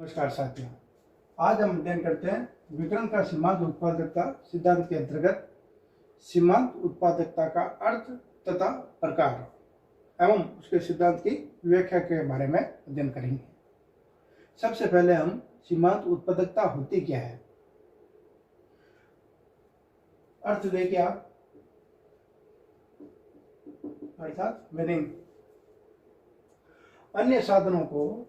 नमस्कार साथियों, आज हम अध्ययन करते हैं विकर्ण का सीमांत उत्पादकता सिद्धांत के अंतर्गत सीमांत उत्पादकता का अर्थ तथा प्रकार एवं उसके सिद्धांत की व्याख्या के बारे में अध्ययन करेंगे। सबसे पहले हम सीमांत उत्पादकता होती क्या है, अर्थ देखिए आप, अर्थात मीनिंग। अन्य साधनों को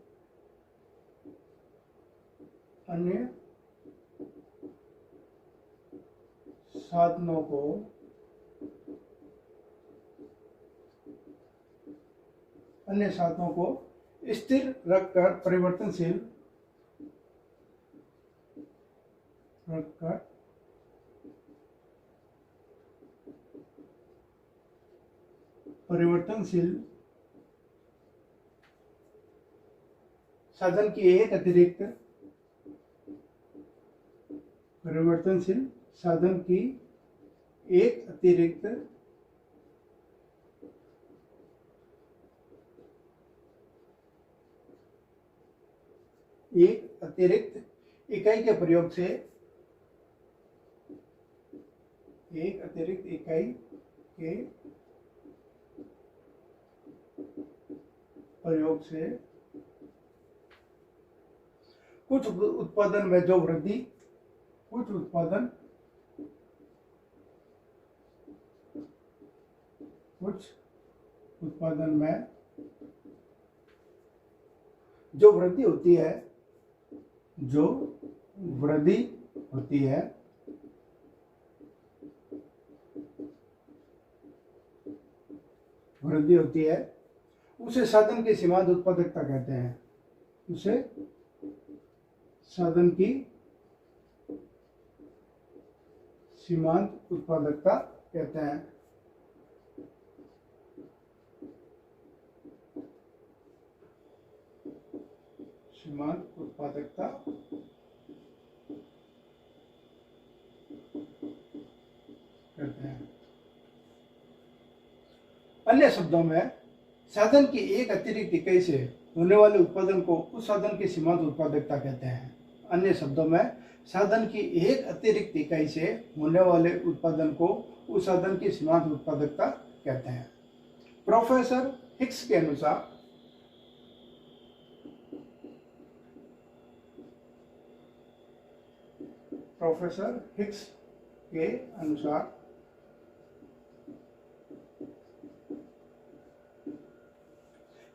स्थिर रखकर परिवर्तनशील साधन की एक अतिरिक्त इकाई के प्रयोग से कुछ उत्पादन में जो वृद्धि होती है उसे साधन की सीमांत उत्पादकता कहते हैं। अन्य शब्दों में साधन की एक अतिरिक्त इकाई से होने वाले उत्पादन को उस साधन की सीमांत उत्पादकता कहते हैं। अन्य शब्दों में साधन की एक अतिरिक्त इकाई से होने वाले उत्पादन को उस साधन की सीमांत उत्पादकता कहते हैं। प्रोफेसर हिक्स के अनुसार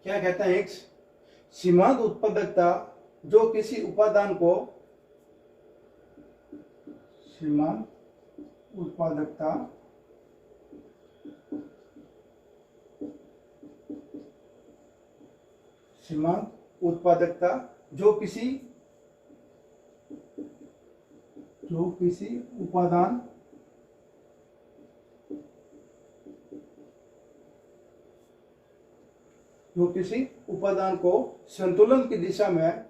क्या कहता है हिक्स? सीमांत उत्पादकता जो किसी उपादान को जो किसी उपादान को संतुलन की दिशा में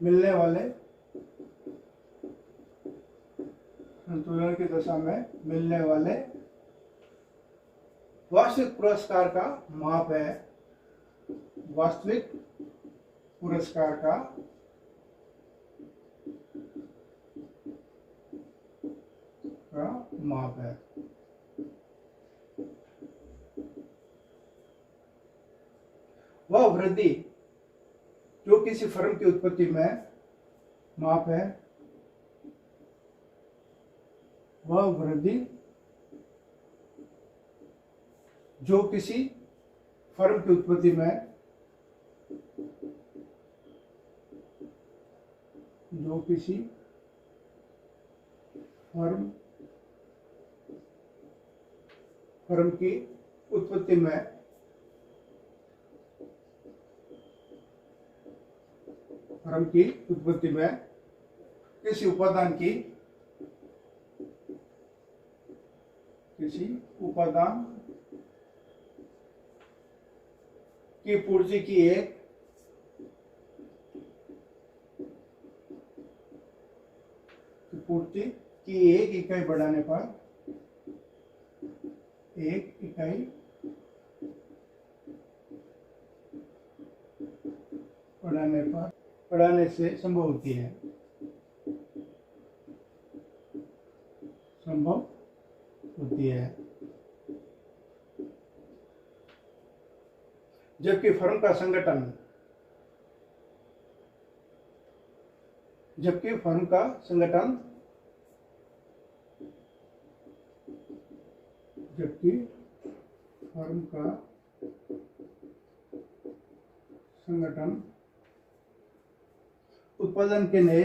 मिलने वाले वास्तविक पुरस्कार का माप है। वह वृद्धि जो किसी फर्म की उत्पत्ति में माप है, फर्म की उत्पत्ति में किसी उपादान की किसी उपादान की पूर्ति की एक इकाई बढ़ाने पर बढ़ाने से संभव होती है, जबकि फर्म का संगठन उत्पादन के नए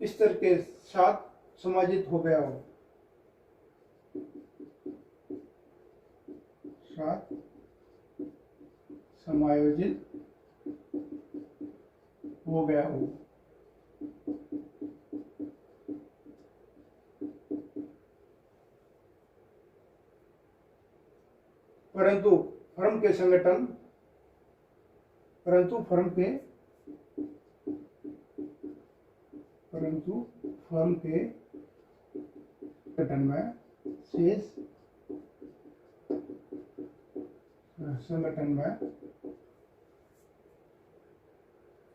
स्तर के साथ समायोजित हो गया हो, परंतु फर्म के संगठन में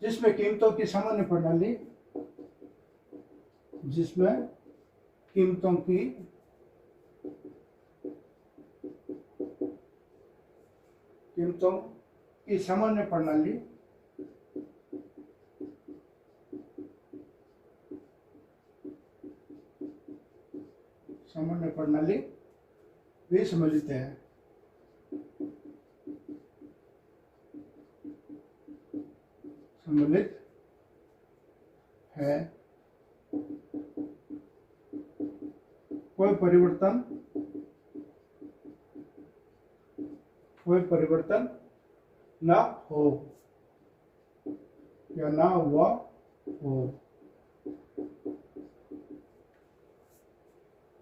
जिसमें कीमतों की सामान्य प्रणाली भी सम्मिलित है। कोई परिवर्तन ना हो या ना हुआ हो।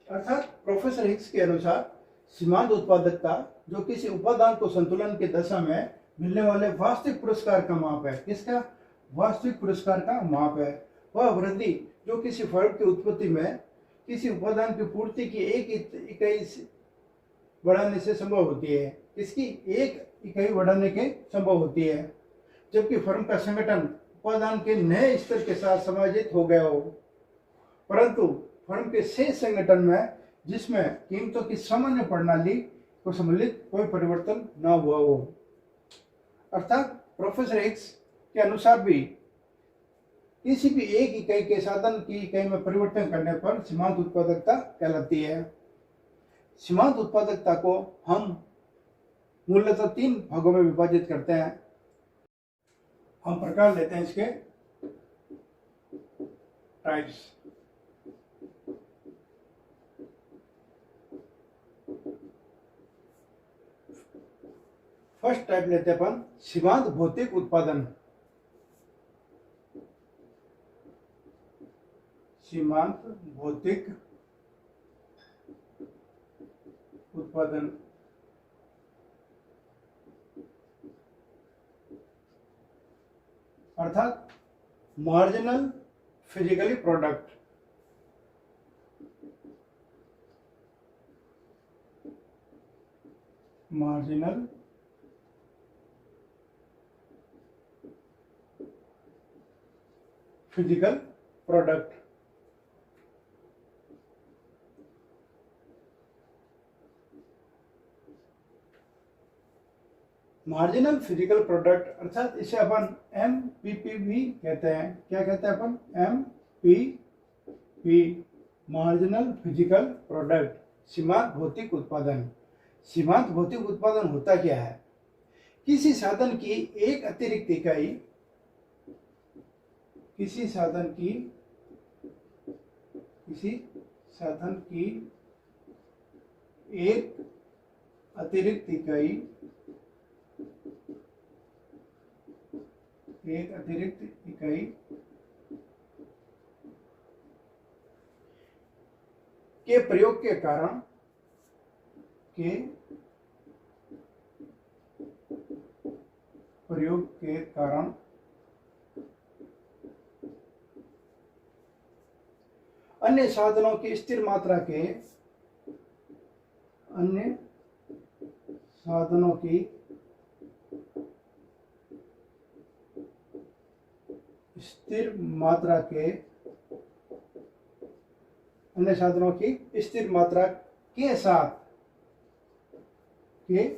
अर्थात प्रोफेसर हिक्स के अनुसार सीमांत उत्पादकता जो किसी उपादान को संतुलन की दशा में मिलने वाले वास्तविक पुरस्कार का माप है। किसका? वास्तविक पुरस्कार का माप है। वह वृद्धि जो किसी फर्म की उत्पत्ति में किसी उपादान की पूर्ति की एक इकाई बढ़ाने से संभव होती है। इसकी एक इकाई बढ़ाने के संभव होती है, जबकि फर्म का संगठन उपादान के नए स्तर के साथ समायोजित हो गया हो, परंतु फर्म के शेष संगठन में जिसमें कीमतों की सामान्य प्रणाली को सम्मिलित कोई परिवर्तन न हुआ हो। अर्थात प्रोफेसर हिक्स के अनुसार भी किसी भी एक इकाई के साधन की इकाई में परिवर्तन करने पर सीमांत उत्पादकता कहलाती है। सीमांत उत्पादकता को हम मूलतः 3 भागों में विभाजित करते हैं। हम प्रकार लेते हैं इसके टाइप्स। फर्स्ट टाइप लेते हैं अपन सीमांत भौतिक उत्पादन। सीमांत भौतिक उत्पादन अर्थात marginal physically product. Marginal physical product. Marginal physical product अर्थात इसे अपन MPP भी कहते हैं। क्या कहते हैं अपन? MPP, मार्जिनल फिजिकल प्रोडक्ट, सीमांत भौतिक उत्पादन। सीमांत भौतिक उत्पादन होता क्या है? किसी साधन की एक अतिरिक्त इकाई, किसी साधन की एक अतिरिक्त इकाई, एक अतिरिक्त इकाई के प्रयोग के कारण, के प्रयोग के कारण अन्य साधनों की स्थिर मात्रा के, अन्य साधनों की स्थिर मात्रा के, अन्य साधनों की स्थिर मात्रा के साथ, के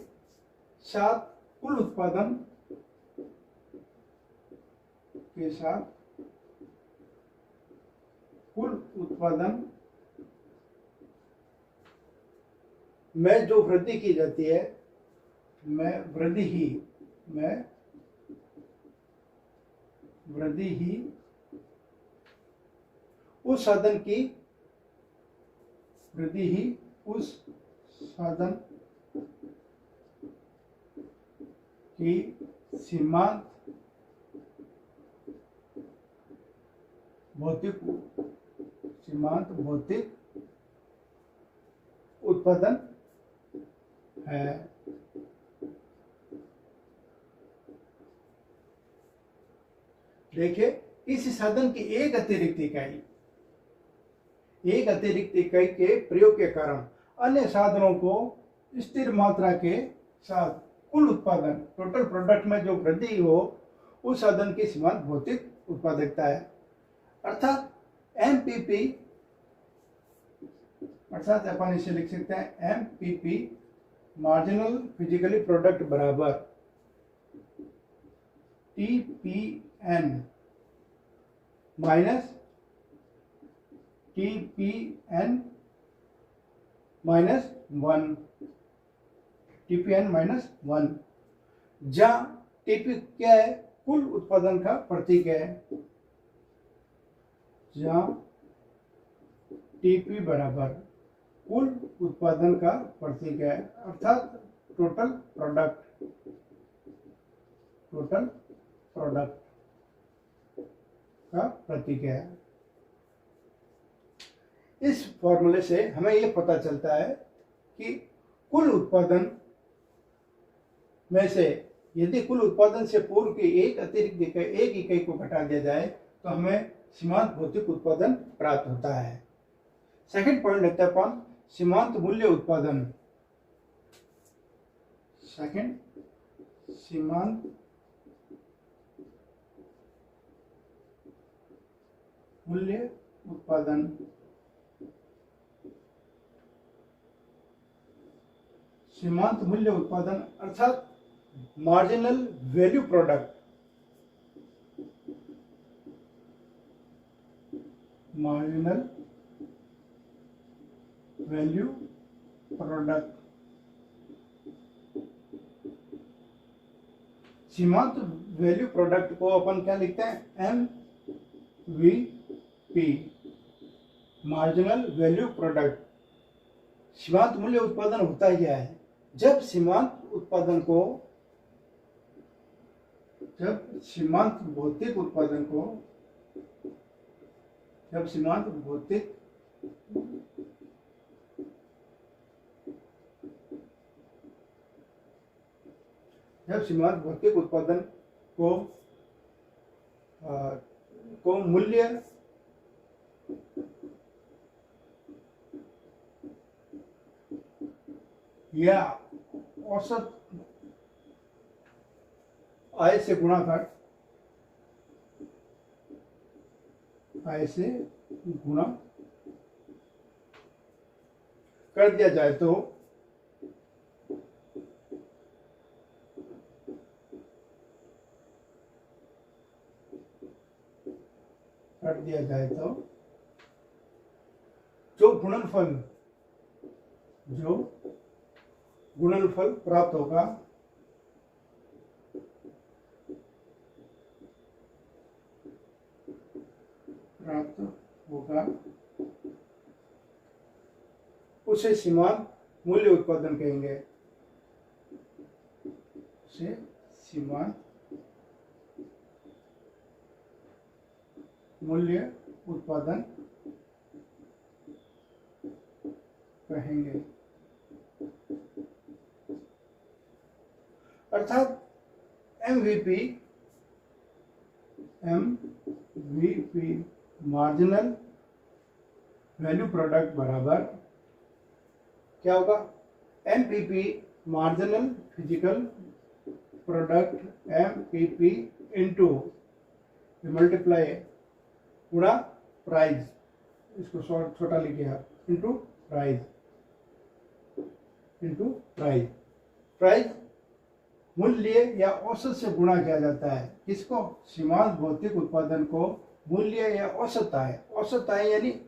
साथ कुल उत्पादन, के साथ कुल उत्पादन में जो वृद्धि की जाती है, में वृद्धि ही उस साधन की, वृद्धि ही उस साधन की सीमांत भौतिक उत्पादन है। देखिए, इस साधन की एक अतिरिक्त इकाई के प्रयोग के कारण अन्य साधनों को स्थिर मात्रा के साथ कुल उत्पादन, टोटल प्रोडक्ट में जो वृद्धि हो, उस साधन की सीमांत भौतिक उत्पादकता है। अर्थात एमपीपी, अर्थात अपन इसे लिख सकते हैं एमपीपी, मार्जिनल फिजिकली प्रोडक्ट बराबर TPN minus TPN minus 1, TPN minus 1, जहां टीपी क्या है? कुल उत्पादन का प्रतीक है, जहां टीपी बराबर कुल उत्पादन का प्रतीक है, अर्थात टोटल प्रोडक्ट का प्रतीक है। इस फॉर्मूले से हमें यह पता चलता है कि कुल उत्पादन में से यदि कुल उत्पादन से पूर्व की एक अतिरिक्त इकाई, एक इकाई को घटा दिया जाए तो हमें सीमांत भौतिक उत्पादन प्राप्त होता है। सेकंड पॉइंट लेते हैं अपन सीमांत मूल्य उत्पादन। सेकंड, सीमांत मूल्य उत्पादन। सीमांत मूल्य उत्पादन अर्थात marginal value product, marginal value product. सीमांत वैल्यू प्रोडक्ट को अपन क्या लिखते हैं? MVP, marginal value product. सीमांत मूल्य उत्पादन होता क्या है? जब सीमांत उत्पादन को, जब सीमांत भौतिक उत्पादन को, जब सीमांत भौतिक उत्पादन को मूल्य या औसत आय से गुणा कर दिया जाए तो जो गुणनफल प्राप्त होगा उसे सीमांत मूल्य उत्पादन कहेंगे। उसे सीमांत मूल्य उत्पादन कहेंगे। अर्थात एमवीपी मार्जिनल वैल्यू प्रोडक्ट बराबर क्या होगा, MPP marginal physical product MPP into multiply गुणा प्राइस, इसको छोटा लिखे आप, इंटू प्राइस, प्राइस मूल्य या औसत से गुणा किया जाता है। किसको, सीमांत भौतिक उत्पादन को मूल्य या औसत आय यानी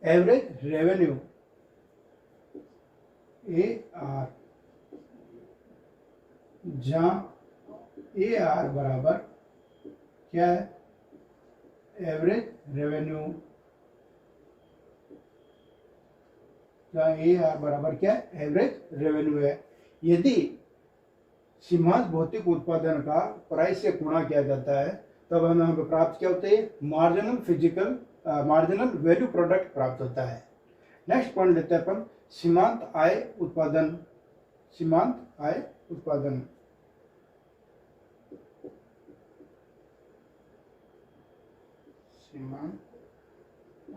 एवरेज रेवेन्यू AR, जहां AR बराबर क्या है, एवरेज रेवेन्यू, जहां AR बराबर क्या है, एवरेज रेवेन्यू है। यदि सीमांत भौतिक उत्पादन का प्राइस से गुणा किया जाता है तब हमें प्राप्त क्या होता है, मार्जिनल वैल्यू प्रोडक्ट प्राप्त होता है। नेक्स्ट पॉइंट लेते हैं अपन, सीमांत आय उत्पादन। सीमांत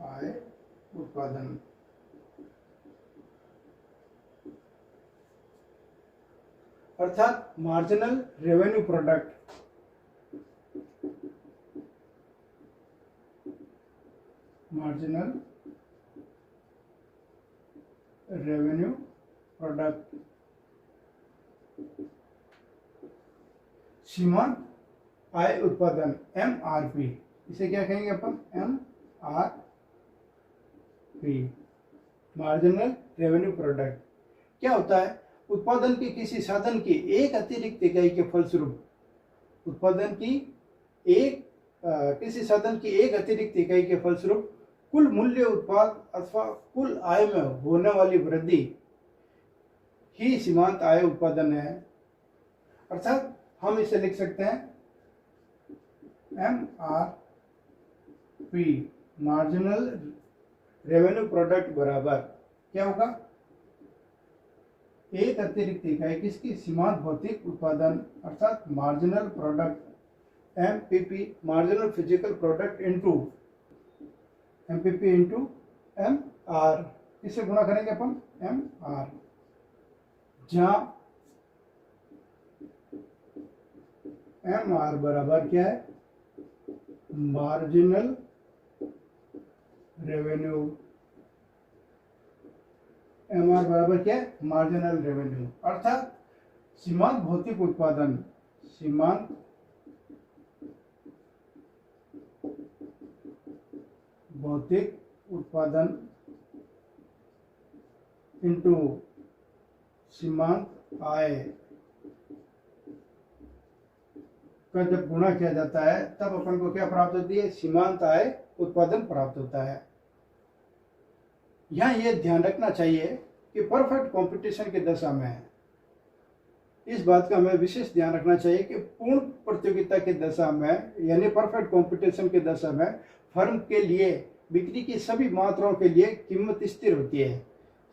आय उत्पादन अर्थात मार्जिनल रेवेन्यू प्रोडक्ट, सीमांत आय उत्पादन MRP, इसे क्या कहेंगे अपन, MRP मार्जिनल रेवेन्यू प्रोडक्ट। क्या होता है, उत्पादन की किसी साधन की एक अतिरिक्त इकाई के फलस्वरूप, किसी साधन की एक अतिरिक्त इकाई के फलस्वरूप कुल मूल्य उत्पाद अथवा कुल आय में होने वाली वृद्धि ही सीमांत आय उत्पादन है। अर्थात हम इसे लिख सकते हैं MRP मार्जिनल रेवेन्यू प्रोडक्ट बराबर क्या होगा, एक अतिरिक्त इकाई किसकी, सीमांत भौतिक उत्पादन, अर्थात marginal product MPP marginal physical product into MPP into MR, किससे गुणा करेंगे अपन, MR, जहां MR बराबर क्या है, मार्जिनल रेवेन्यू, MR बराबर क्या है, मार्जिनल रेवेन्यू। अर्थात सीमांत भौतिक उत्पादन, इंटू सीमांत आय का जब गुणा किया जाता है तब अपन को क्या प्राप्त होती है, सीमांत आय उत्पादन प्राप्त होता है। यहाँ ये ध्यान रखना चाहिए कि परफेक्ट कंपटीशन की दशा में है, इस बात का हमें विशेष ध्यान रखना चाहिए कि पूर्ण प्रतियोगिता की दशा में यानी परफेक्ट कंपटीशन की दशा में फर्म के लिए बिक्री की सभी मात्राओं के लिए कीमत स्थिर होती है।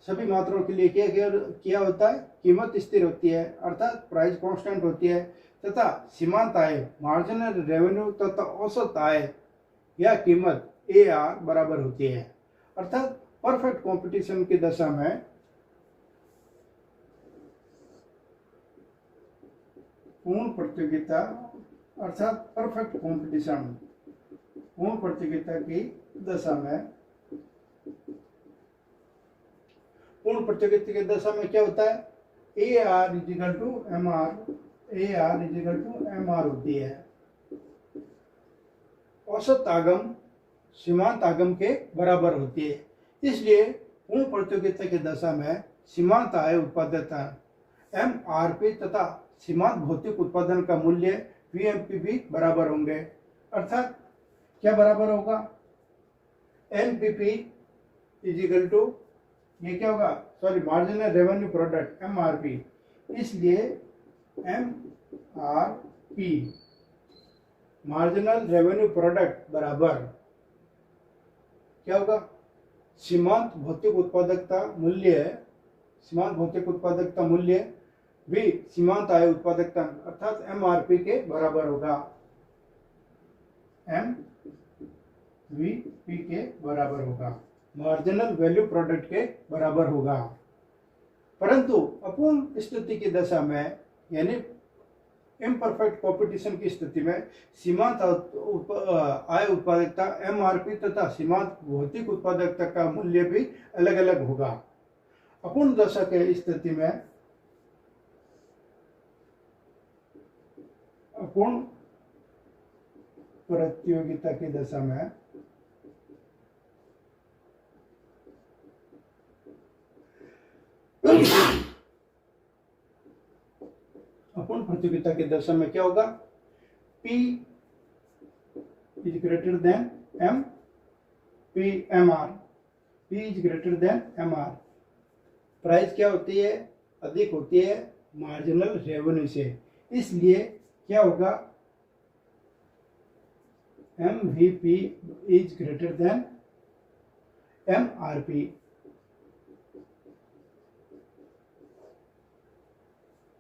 सभी मात्राओं के लिए क्या होता है, कीमत स्थिर होती है, अर्थात प्राइस कांस्टेंट होती है, तथा सीमांत आय मार्जिनल रेवेन्यू तथा औसत आय या कीमत AR बराबर होती है। अर्थात परफेक्ट कंपटीशन की दशा में पूर्ण प्रतियोगिता, अर्थात परफेक्ट कंपटीशन, पूर्ण प्रतियोगिता की दशा में, पूर्ण प्रतियोगिता की दशा में क्या होता है, AR इजिकल टू MR होती है। औसत आगम सीमांत आगम के बराबर होती है। इसलिए पूर्ण प्रतियोगिता की दशा में सीमांत आय उत्पादकता MRP तथा सीमांत भौतिक उत्पादन का मूल्य VMPP बराबर होंगे। अर्थात क्या बराबर होगा, MPP इजिकल टू ये क्या होगा, मार्जिनल रेवेन्यू प्रोडक्ट MRP। इसलिए MRP मार्जिनल रेवेन्यू प्रोडक्ट बराबर क्या होगा, सीमांत भौतिक उत्पादकता मूल्य भी सीमांत आय उत्पादकता अर्थात MRP के बराबर होगा, MVP के बराबर होगा, मार्जिनल वैल्यू प्रोडक्ट के बराबर होगा। परंतु अपूर्ण स्थिति की दशा में यानी इम्परफेक्ट कॉम्पिटिशन की स्थिति में सीमांत आय उत्पादकता MRP तथा सीमांत भौतिक उत्पादकता का मूल्य भी अलग अलग होगा। अपूर्ण दशा के स्थिति में अपूर्ण प्रतियोगिता की दशा में अपूर्ण प्रतियोगिता की दशा में क्या होगा, P is greater than M, PMR, P is greater than MR। Price क्या होती है, अधिक होती है मार्जिनल रेवेन्यू से, इसलिए क्या होगा, MVP is greater than MRP।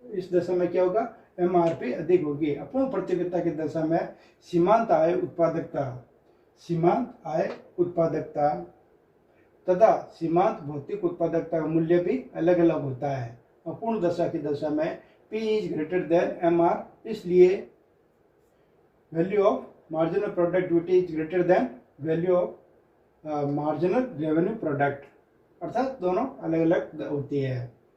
इस दशा में क्या होगा, MRP अधिक होगी। अपूर्ण प्रतियोगिता की दशा में सीमांत आय उत्पादकता तथा सीमांत भौतिक उत्पादकता का मूल्य भी अलग अलग होता है। अपूर्ण दशा की दशा में P is greater than MR, इसलिए value of marginal productivity is greater than value of marginal revenue product, अर्थात दोनों अलग अलग होती है।